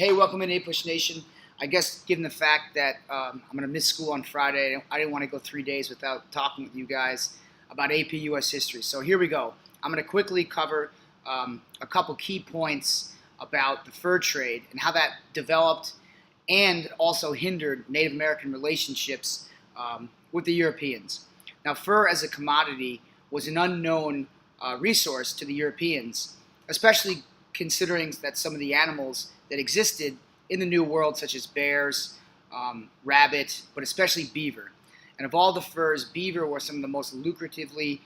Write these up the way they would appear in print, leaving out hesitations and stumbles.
Hey, welcome in APUSH Nation. I guess given the fact that I'm going to miss school on Friday, I didn't want to go 3 days without talking with you guys about AP US history. So here we go. I'm going to quickly cover a couple key points about the fur trade and how that developed and also hindered Native American relationships with the Europeans. Now, fur as a commodity was an unknown resource to the Europeans, especially considering that some of the animals that existed in the New World, such as bears, rabbit, but especially beaver. And of all the furs, beaver were some of the most lucratively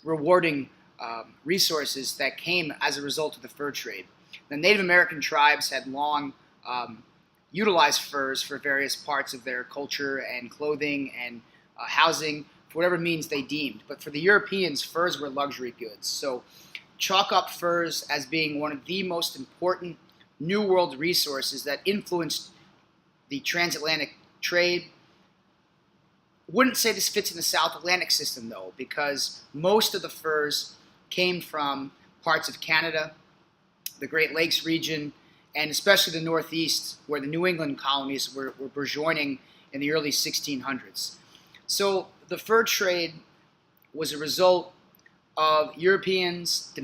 rewarding resources that came as a result of the fur trade. The Native American tribes had long utilized furs for various parts of their culture and clothing and housing, for whatever means they deemed. But for the Europeans, furs were luxury goods. So chalk up furs as being one of the most important New World resources that influenced the transatlantic trade. Wouldn't say this fits in the South Atlantic system, though, because most of the furs came from parts of Canada, the Great Lakes region, and especially the Northeast, where the New England colonies were burgeoning in the early 1600s. So the fur trade was a result of Europeans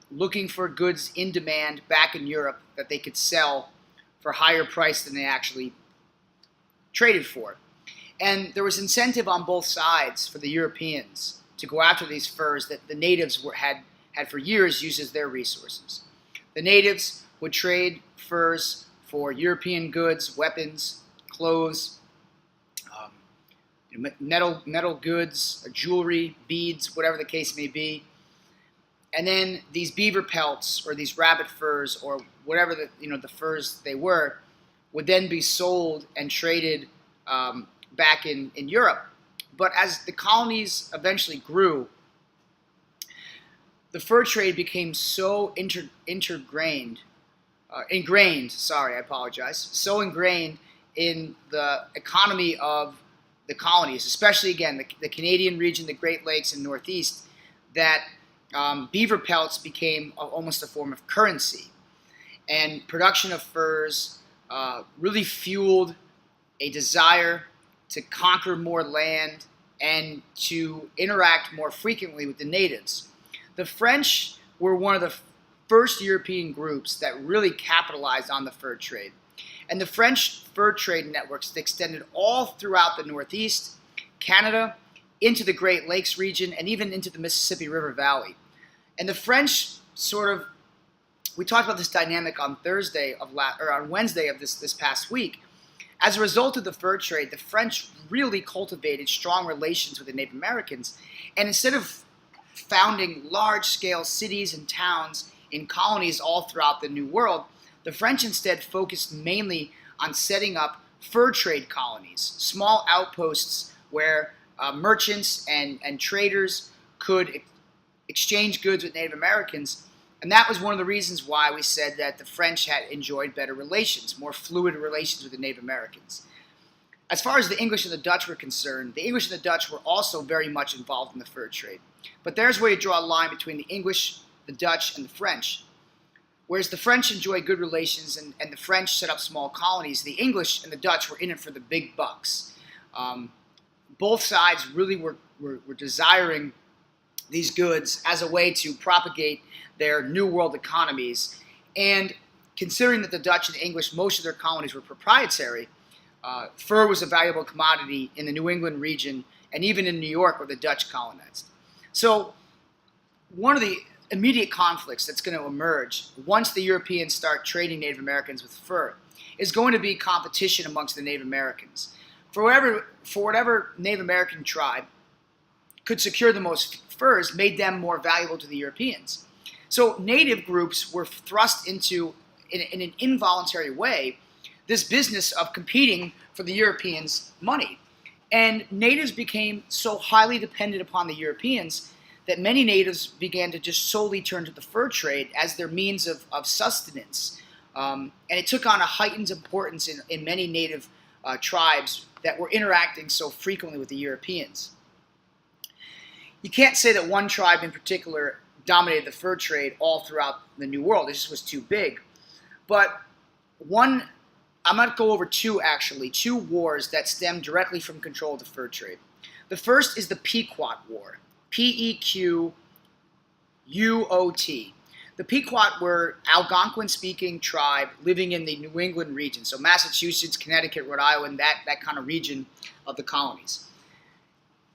looking for goods in demand back in Europe that they could sell for a higher price than they actually traded for. And there was incentive on both sides for the Europeans to go after these furs that the natives had for years used as their resources. The natives would trade furs for European goods, weapons, clothes, metal goods, jewelry, beads, whatever the case may be. And then these beaver pelts or these rabbit furs or whatever the furs they were would then be sold and traded back in Europe. But as the colonies eventually grew, the fur trade became so ingrained in the economy of the colonies, especially, again, the Canadian region, the Great Lakes, and Northeast, that beaver pelts became almost a form of currency. And production of furs really fueled a desire to conquer more land and to interact more frequently with the natives. The French were one of the first European groups that really capitalized on the fur trade. And the French fur trade networks extended all throughout the Northeast, Canada, into the Great Lakes region, and even into the Mississippi River Valley. And the French we talked about this dynamic on Wednesday of this past week. As a result of the fur trade, the French really cultivated strong relations with the Native Americans. And instead of founding large-scale cities and towns in colonies all throughout the New World, the French instead focused mainly on setting up fur trade colonies, small outposts where merchants and traders could exchange goods with Native Americans. And that was one of the reasons why we said that the French had enjoyed better relations, more fluid relations with the Native Americans. As far as the English and the Dutch were concerned, the English and the Dutch were also very much involved in the fur trade. But there's where you draw a line between the English, the Dutch, and the French. Whereas the French enjoyed good relations and the French set up small colonies, the English and the Dutch were in it for the big bucks. Both sides really were desiring these goods as a way to propagate their New World economies. And considering that the Dutch and the English, most of their colonies were proprietary, fur was a valuable commodity in the New England region and even in New York where the Dutch colonized. So one of the immediate conflicts that's going to emerge once the Europeans start trading Native Americans with fur is going to be competition amongst the Native Americans. For whatever Native American tribe could secure the most furs made them more valuable to the Europeans. So native groups were thrust into, in an involuntary way, this business of competing for the Europeans' money. And natives became so highly dependent upon the Europeans that many natives began to just solely turn to the fur trade as their means of sustenance. And it took on a heightened importance in many native tribes that were interacting so frequently with the Europeans. You can't say that one tribe in particular dominated the fur trade all throughout the New World. It just was too big. But I'm going to go over two wars that stem directly from control of the fur trade. The first is the Pequot War, Pequot. The Pequot were Algonquin-speaking tribe living in the New England region, so Massachusetts, Connecticut, Rhode Island, that kind of region of the colonies.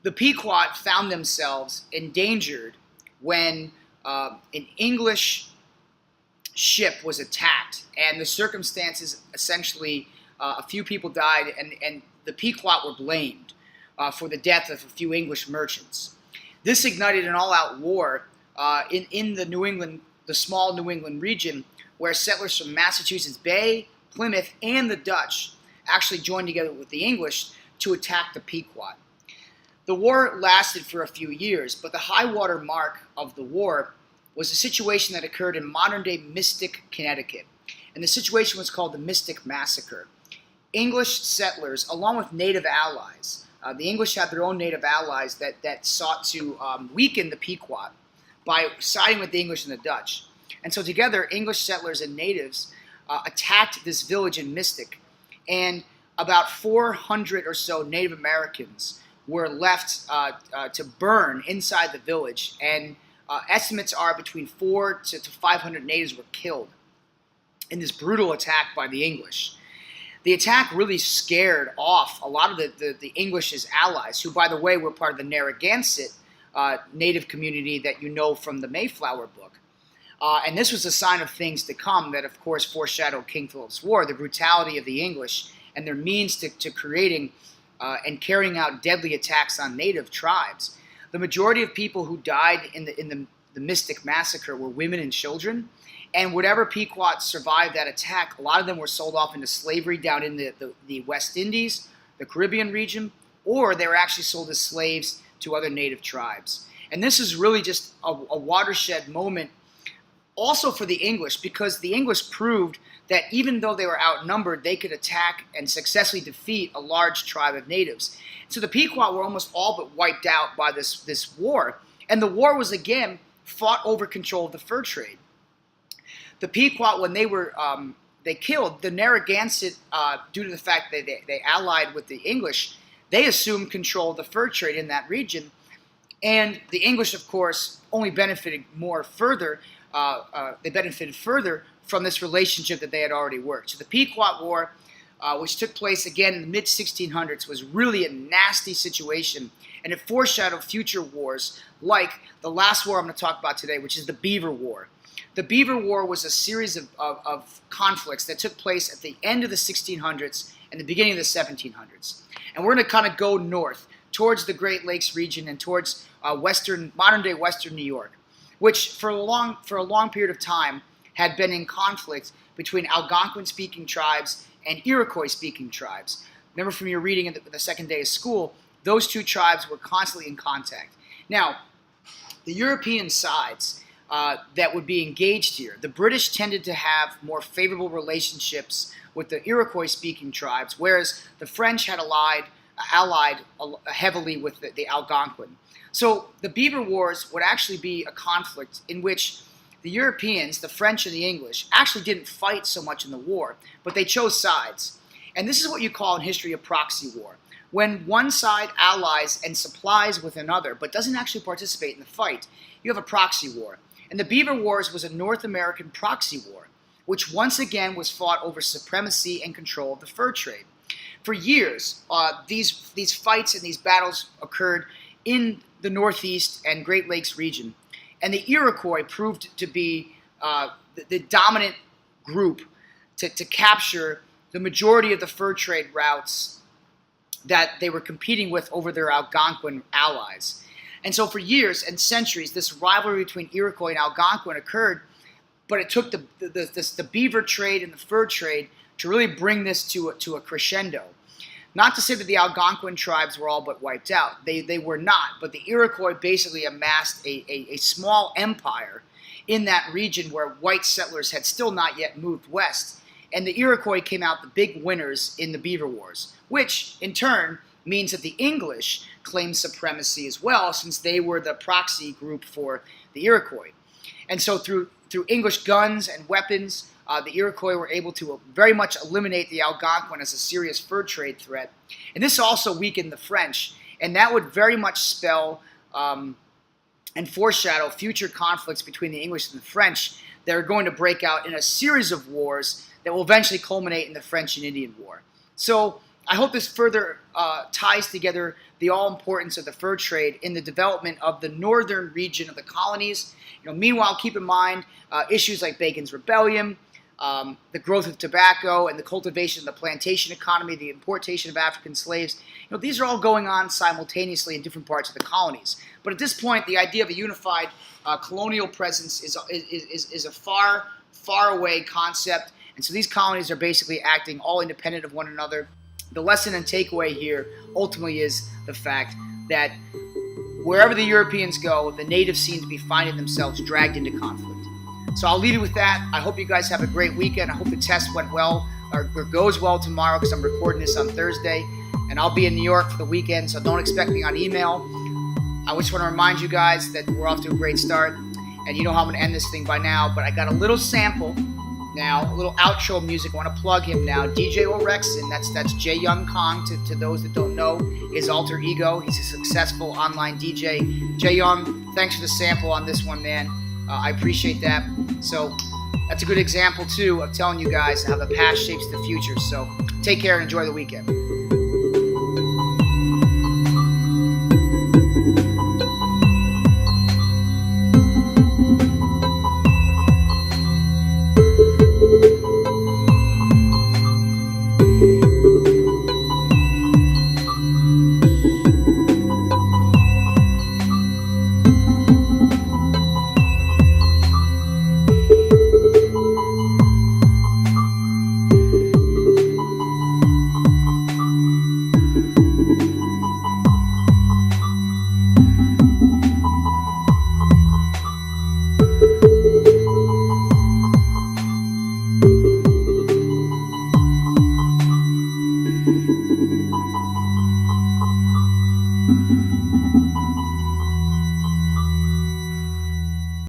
The Pequot found themselves endangered when an English ship was attacked, and the circumstances essentially, a few people died, and the Pequot were blamed for the death of a few English merchants. This ignited an all-out war in the small New England region, where settlers from Massachusetts Bay, Plymouth, and the Dutch actually joined together with the English to attack the Pequot. The war lasted for a few years, but the high water mark of the war was a situation that occurred in modern-day Mystic, Connecticut. And the situation was called the Mystic Massacre. English settlers, along with native allies, the English had their own native allies that sought to weaken the Pequot by siding with the English and the Dutch. And so together, English settlers and natives attacked this village in Mystic, and about 400 or so Native Americans were left to burn inside the village, and estimates are between 400 to 500 natives were killed in this brutal attack by the English. The attack really scared off a lot of the English's allies, who, by the way, were part of the Narragansett native community that you know from the Mayflower book. And this was a sign of things to come that, of course, foreshadowed King Philip's War, the brutality of the English and their means to creating and carrying out deadly attacks on native tribes. The majority of people who died in the Mystic Massacre were women and children, and whatever Pequot survived that attack, a lot of them were sold off into slavery down in the West Indies, the Caribbean region, or they were actually sold as slaves to other native tribes. And this is really just a watershed moment also for the English, because the English proved that even though they were outnumbered, they could attack and successfully defeat a large tribe of natives. So the Pequot were almost all but wiped out by this war. And the war was, again, fought over control of the fur trade. The Pequot, when they killed the Narragansett, due to the fact that they allied with the English, they assumed control of the fur trade in that region. And the English, of course, only benefited further from this relationship that they had already worked. So the Pequot War, which took place again in the mid-1600s, was really a nasty situation, and it foreshadowed future wars like the last war I'm going to talk about today, which is the Beaver War. The Beaver War was a series of conflicts that took place at the end of the 1600s and the beginning of the 1700s. And we're going to kind of go north towards the Great Lakes region and towards modern-day Western New York, which for a long period of time had been in conflict between Algonquin-speaking tribes and Iroquois-speaking tribes. Remember from your reading in the second day of school, those two tribes were constantly in contact. Now, the European sides that would be engaged here, the British tended to have more favorable relationships with the Iroquois-speaking tribes, whereas the French had allied heavily with the Algonquin. So the Beaver Wars would actually be a conflict in which the Europeans, the French and the English, actually didn't fight so much in the war, but they chose sides. And this is what you call in history a proxy war. When one side allies and supplies with another, but doesn't actually participate in the fight, you have a proxy war. And the Beaver Wars was a North American proxy war, which once again was fought over supremacy and control of the fur trade. For years, these fights and these battles occurred in the Northeast and Great Lakes region. And the Iroquois proved to be the dominant group to capture the majority of the fur trade routes that they were competing with over their Algonquin allies. And so for years and centuries, this rivalry between Iroquois and Algonquin occurred, but it took the beaver trade and the fur trade to really bring this to a crescendo. Not to say that the Algonquin tribes were all but wiped out. They were not, but the Iroquois basically amassed a small empire in that region where white settlers had still not yet moved west. And the Iroquois came out the big winners in the Beaver Wars, which in turn means that the English claimed supremacy as well, since they were the proxy group for the Iroquois. And so through English guns and weapons, the Iroquois were able to very much eliminate the Algonquin as a serious fur trade threat. And this also weakened the French, and that would very much spell and foreshadow future conflicts between the English and the French that are going to break out in a series of wars that will eventually culminate in the French and Indian War. So I hope this further ties together the all-importance of the fur trade in the development of the northern region of the colonies. Meanwhile, keep in mind issues like Bacon's Rebellion, the growth of tobacco, and the cultivation of the plantation economy, the importation of African slaves. These are all going on simultaneously in different parts of the colonies. But at this point, the idea of a unified colonial presence is a far, far away concept. And so these colonies are basically acting all independent of one another. The lesson and takeaway here ultimately is the fact that wherever the Europeans go, the natives seem to be finding themselves dragged into conflict. So I'll leave you with that. I hope you guys have a great weekend. I hope the test went well or goes well tomorrow, because I'm recording this on Thursday. And I'll be in New York for the weekend, so don't expect me on email. I just want to remind you guys that we're off to a great start. And you know how I'm going to end this thing by now, but I got a little sample now, a little outro music. I want to plug him now. DJ Orexon, that's Jay Young Kong, to those that don't know, his alter ego. He's a successful online DJ. Jay Young, thanks for the sample on this one, man. I appreciate that. So that's a good example, too, of telling you guys how the past shapes the future. So take care and enjoy the weekend.